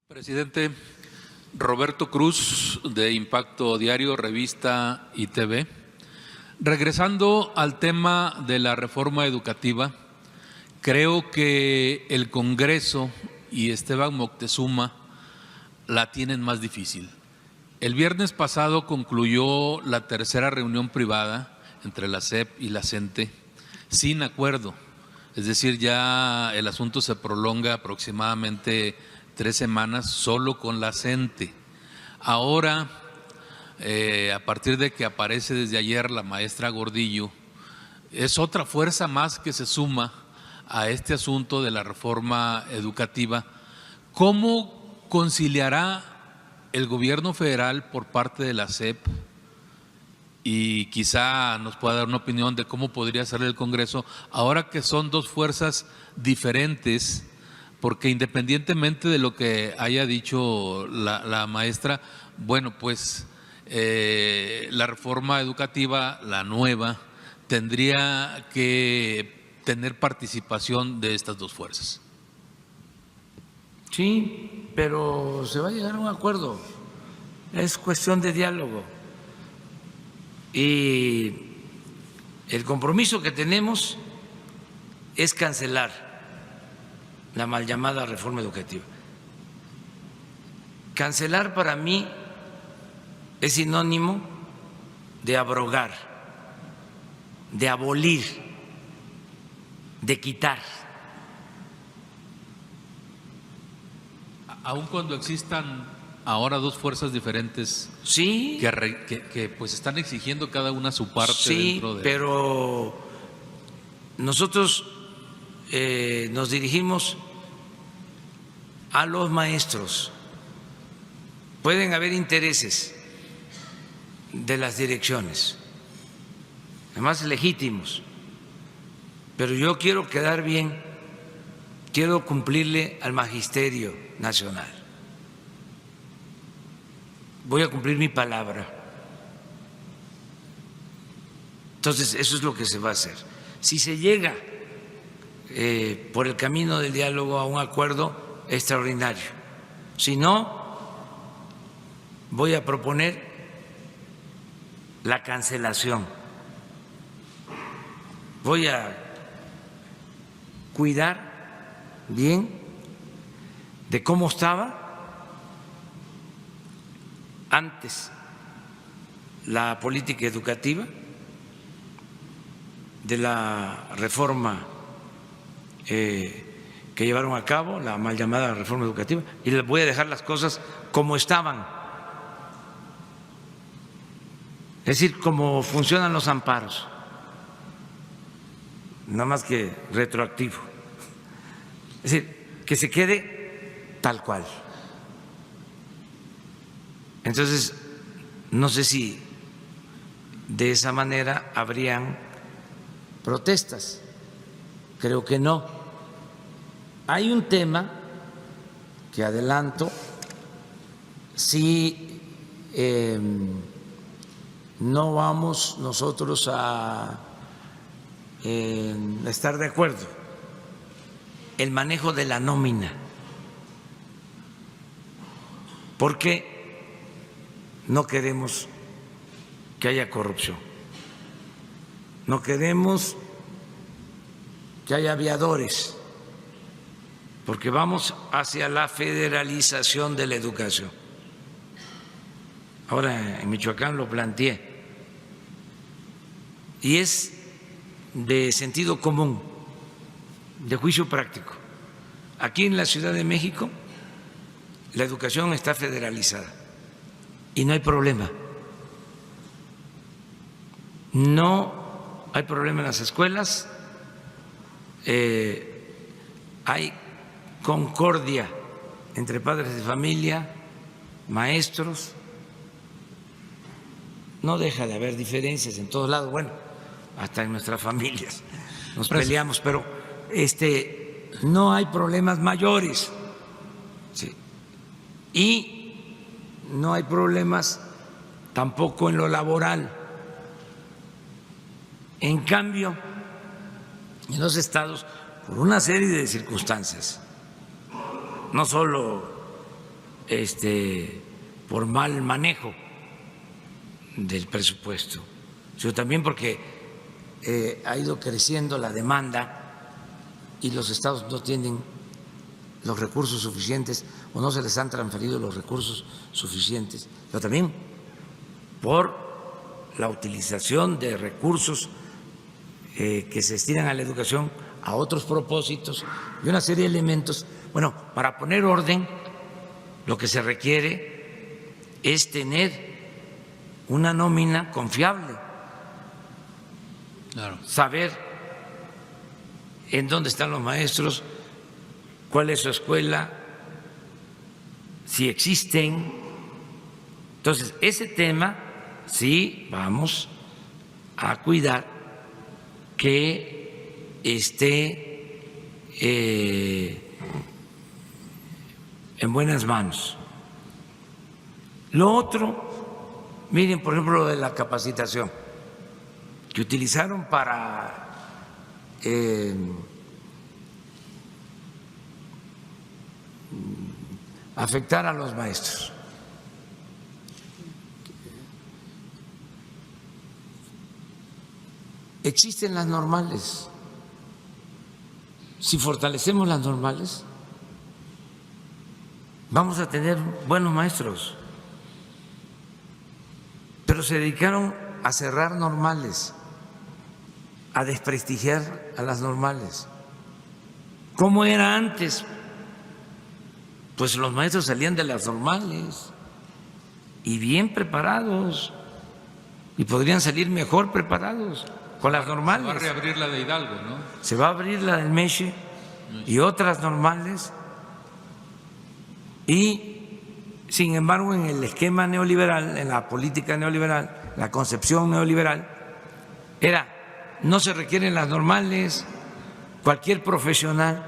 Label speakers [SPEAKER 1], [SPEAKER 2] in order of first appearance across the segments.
[SPEAKER 1] Presidente, Roberto Cruz, de Impacto Diario, Revista y TV. Regresando al tema de la reforma educativa, creo que el Congreso y Esteban Moctezuma la tienen más difícil. El viernes pasado concluyó la tercera reunión privada entre la SEP y la CENTE sin acuerdo, es decir, ya el asunto se prolonga aproximadamente 3 semanas solo con la CENTE. Ahora, a partir de que aparece desde ayer la maestra Gordillo, es otra fuerza más que se suma a este asunto de la reforma educativa. ¿Cómo conciliará el gobierno federal por parte de la SEP? Y quizá nos pueda dar una opinión de cómo podría ser el Congreso, ahora que son dos fuerzas diferentes, porque independientemente de lo que haya dicho la maestra, bueno, pues la reforma educativa, la nueva, tendría que tener participación de estas dos fuerzas.
[SPEAKER 2] Sí, pero se va a llegar a un acuerdo, es cuestión de diálogo. Y el compromiso que tenemos es cancelar la mal llamada reforma educativa. Cancelar para mí es sinónimo de abrogar, de abolir, de quitar.
[SPEAKER 1] Aun cuando existan ahora dos fuerzas diferentes,
[SPEAKER 2] sí,
[SPEAKER 1] que pues están exigiendo cada una su parte,
[SPEAKER 2] sí,
[SPEAKER 1] dentro de…
[SPEAKER 2] pero nosotros nos dirigimos a los maestros. Pueden haber intereses de las direcciones, además legítimos, pero yo quiero quedar bien, quiero cumplirle al Magisterio Nacional. Voy a cumplir mi palabra. Entonces, eso es lo que se va a hacer. Si se llega por el camino del diálogo a un acuerdo, extraordinario. Si no, voy a proponer la cancelación. Voy a cuidar bien de cómo estaba antes la política educativa, de la reforma que llevaron a cabo, la mal llamada reforma educativa, y les voy a dejar las cosas como estaban, es decir, cómo funcionan los amparos, nada más que retroactivo, es decir, que se quede tal cual. Entonces, no sé si de esa manera habrían protestas, creo que no. Hay un tema que adelanto, si no vamos nosotros a estar de acuerdo, el manejo de la nómina, porque no queremos que haya corrupción, no queremos que haya aviadores, porque vamos hacia la federalización de la educación. Ahora en Michoacán lo planteé y es de sentido común, de juicio práctico. Aquí en la Ciudad de México la educación está federalizada y no hay problema. No hay problema en las escuelas, hay concordia entre padres de familia, maestros, no deja de haber diferencias en todos lados, bueno, hasta en nuestras familias nos peleamos, pero no hay problemas mayores, sí. Y no hay problemas tampoco en lo laboral. En cambio, en los estados, por una serie de circunstancias, no solo por mal manejo del presupuesto, sino también porque ha ido creciendo la demanda y los estados no tienen los recursos suficientes o no se les han transferido los recursos suficientes, pero también por la utilización de recursos que se destinan a la educación a otros propósitos y una serie de elementos. Bueno, para poner orden, lo que se requiere es tener una nómina confiable,
[SPEAKER 1] Claro.
[SPEAKER 2] saber en dónde están los maestros, cuál es su escuela, si existen. Entonces, ese tema sí vamos a cuidar que esté en buenas manos. Lo otro, miren, por ejemplo, lo de la capacitación que utilizaron para afectar a los maestros. Existen las normales. Si fortalecemos las normales, vamos a tener buenos maestros. Pero se dedicaron a cerrar normales, a desprestigiar a las normales. ¿Cómo era antes? Pues los maestros salían de las normales y bien preparados, y podrían salir mejor preparados con las normales.
[SPEAKER 1] Se va a reabrir la de Hidalgo, ¿no?
[SPEAKER 2] Se va a abrir la del Meche y otras normales, y sin embargo en el esquema neoliberal, en la política neoliberal, la concepción neoliberal era: no se requieren las normales, cualquier profesional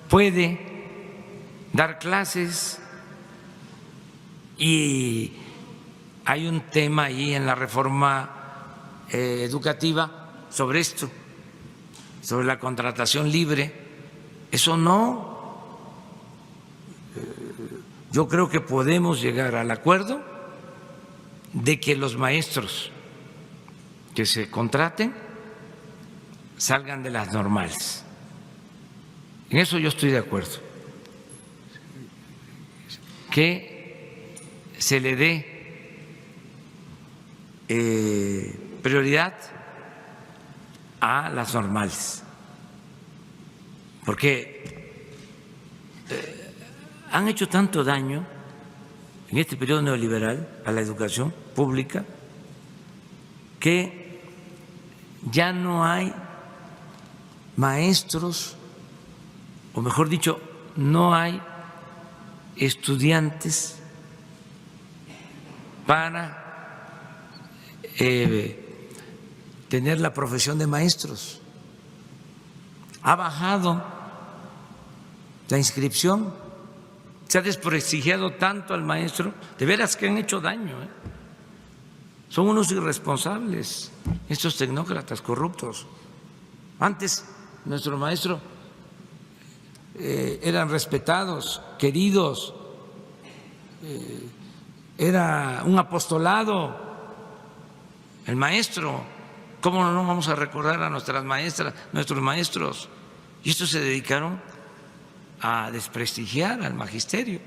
[SPEAKER 2] puede dar clases. Y hay un tema ahí en la reforma educativa sobre esto, sobre la contratación libre. Eso no. Yo creo que podemos llegar al acuerdo de que los maestros que se contraten salgan de las normales. En eso yo estoy de acuerdo. Que se le dé prioridad a las normales, porque han hecho tanto daño en este periodo neoliberal a la educación pública que ya no hay maestros, o mejor dicho, no hay estudiantes para tener la profesión de maestros. Ha bajado la inscripción, se ha desprestigiado tanto al maestro, de veras que han hecho daño, ¿eh? Son unos irresponsables estos tecnócratas corruptos. Antes nuestros maestros eran respetados, queridos, era un apostolado el maestro. ¿Cómo no vamos a recordar a nuestras maestras, nuestros maestros? Y estos se dedicaron a desprestigiar al magisterio.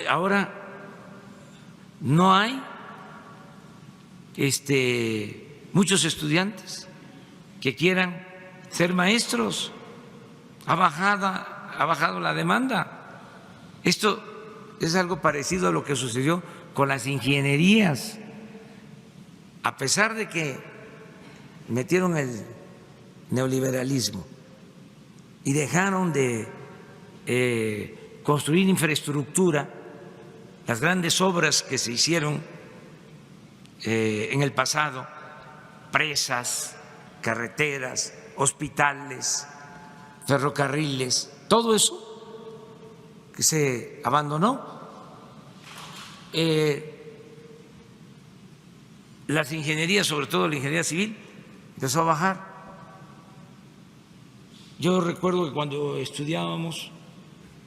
[SPEAKER 2] Ahora no hay muchos estudiantes que quieran ser maestros. Ha bajado la demanda. Esto es algo parecido a lo que sucedió con las ingenierías. A pesar de que metieron el neoliberalismo y dejaron de construir infraestructura, las grandes obras que se hicieron en el pasado, presas, carreteras, hospitales, ferrocarriles, todo eso que se abandonó. Las ingenierías, sobre todo la ingeniería civil, empezó a bajar. Yo recuerdo que cuando estudiábamos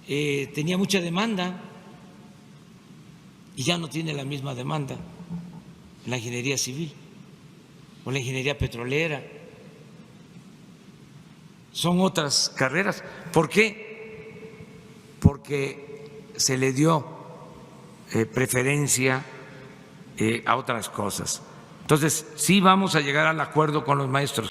[SPEAKER 2] tenía mucha demanda y ya no tiene la misma demanda la ingeniería civil o la ingeniería petrolera. Son otras carreras. ¿Por qué? Porque se le dio preferencia a otras cosas. Entonces, sí vamos a llegar al acuerdo con los maestros.